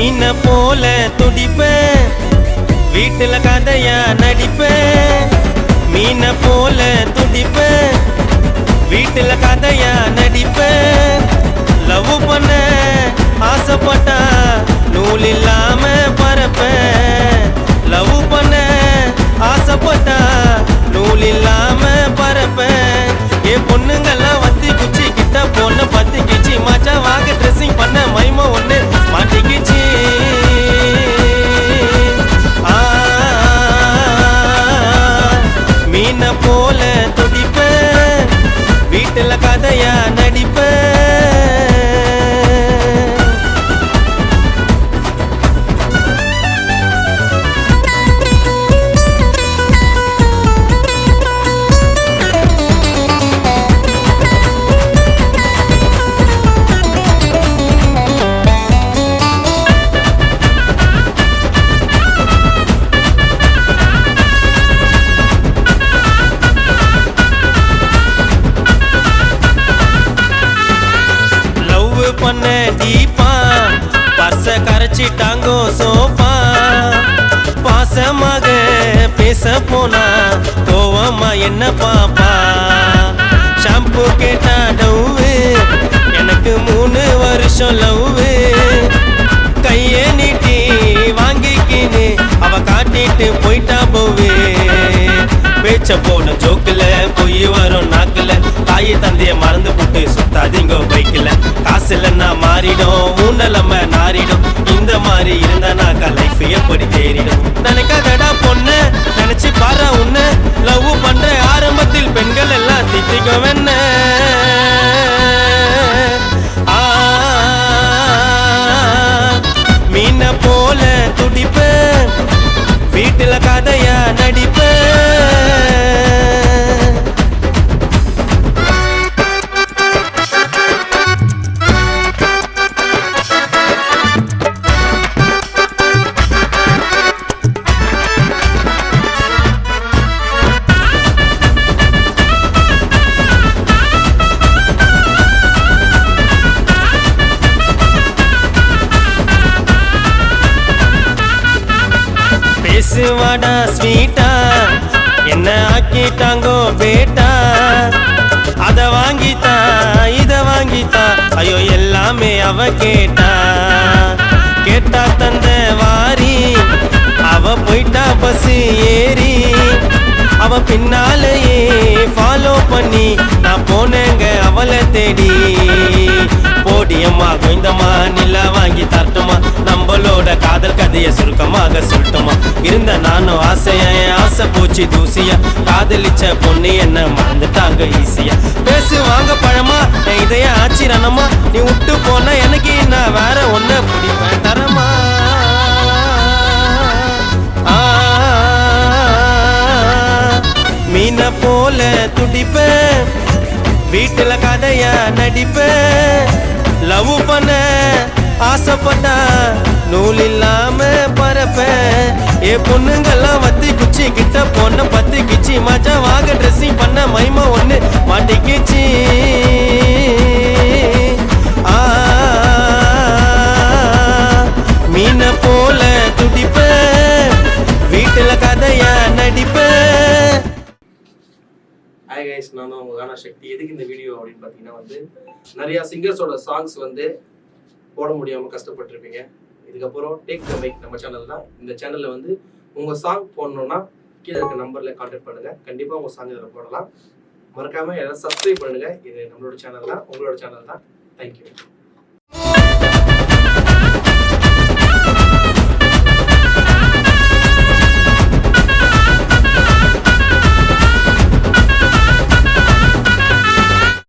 மீன போல துடிப்பேன் வீட்டுல கதையா நடிப்பேன் மீன போல துடிப்பேன் வீட்டுல கதையா நடிப்பேன் லவ் பண்ண ஆசைப்பட்டா நூல் இல்லாம பரப்பேன் லவ் பண்ண ஆசைப்பட்டா நூல் இல்லாம பரப்பேன் என் பொண்ணுங்கெல்லாம் வத்தி குச்சி கிட்ட பொண்ண பத்தி கிச்சி மச்சா வாங்க ட்ரெஸ்ஸிங் பண்ண மைமா ஒண்ணு மாட்டிக்கிச்சி மீன போல துடிப்பேன் வீட்டுல கதையா நடிப்பேன் பண்ண டீப்பா பர்ச கரைச்சிட்டாங்கோ சோப்பா பாசமாக பேச போனா கோவமா என்ன பாப்பா ஷாம்பு கேட்டா டவ்வு எனக்கு 3 வருஷம் லவ்வு கைய நீட்டி வாங்கிக்கின்னு அவ காட்டிட்டு போயிட்டா போவே பேச்ச போன ஜோக்குல பொய் வரும் நாக்குல தாயை தந்தைய மறந்து போட்டு சுத்தாதீங்க பைக்கில் காசு இல்லைன்னா மாறிடும் ஊனலம நாரிடும் இந்த மாதிரி இருந்தானாக்கா லைஃப் எப்படி தேறிடும் நினைக்காதடா பொண்ணு நினைச்சு பாரு உன்ன லவ் பண்ற ஆரம்பத்தில் பெண்கள் எல்லாம் திட்டிக்க வேண மீன போல துடிப்பேன் வீட்டுல கதையா நடிப்பேன் பேசுவாடா ஸ்வீட்டா என்ன ஆக்கிட்டாங்கோ பேட்டா அத வாங்கித்தா இத வாங்கித்தா ஐயோ எல்லாமே அவ கேட்டா கேட்டா தந்த வாரி அவ போயிட்டா பஸ் ஏறி அவ பின்னாலேயே ஃபாலோ பண்ணி நான் போனேங்க அவளை தேடி போடியம்மா கோயந்தம்மா நிலா வாங்கி தரட்டுமா நம்மளோட காதல் கதைய சுருக்கமாக சொல்லட்டுமா இருந்த நானும் ஆசைய ஆசை போச்சு தூசியா காதலிச்ச பொண்ணு என்ன மறந்துட்டாங்க ஈஸியா பேசுவாங்க பழமா இதைய ஆச்சிரணமா நீ விட்டு போன எனக்கு நான் வேற ஒண்ணு பிடிப்பேன் தரமா மீன போல துடிப்பேன் வீட்டுல கதையா நடிப்பேன் லவ் பண்ண ஆசைப்பட்டா நூல் இல்லாம பரப்பேன் என் பொண்ணுங்கெல்லாம் வத்தி குச்சி கிட்ட பொண்ண பத்தி கிச்சி மச்சா வாங்க ட்ரெஸ்ஸிங் பண்ண மைமா ஒண்ணு மாட்டிக்கிச்சி மீன போல துடிப்பேன் வீட்டுல கதையா நடிப்பேன். ஹாய் கைஸ், நான் உங்க கானா சக்தி. எதுக்கு இந்த வீடியோ அப்படின்னு பார்த்தீங்கன்னா வந்து நிறைய சிங்கர்ஸோட சாங்ஸ் வந்து போட முடியாமல் கஷ்டப்பட்டுருப்பீங்க. இதுக்கப்புறம் டேக் த மைக் நம்ம சேனல் தான். இந்த சேனலில் வந்து உங்கள் சாங் போடணுன்னா கீழே இருக்க நம்பரில் கான்டாக்ட் பண்ணுங்கள். கண்டிப்பாக உங்கள் சாங் இதில் போடலாம். மறக்காமல் எல்லாம் சப்ஸ்கிரைப் பண்ணுங்கள். இது நம்மளோட சேனல் தான், உங்களோட சேனல் தான். தேங்க்யூ.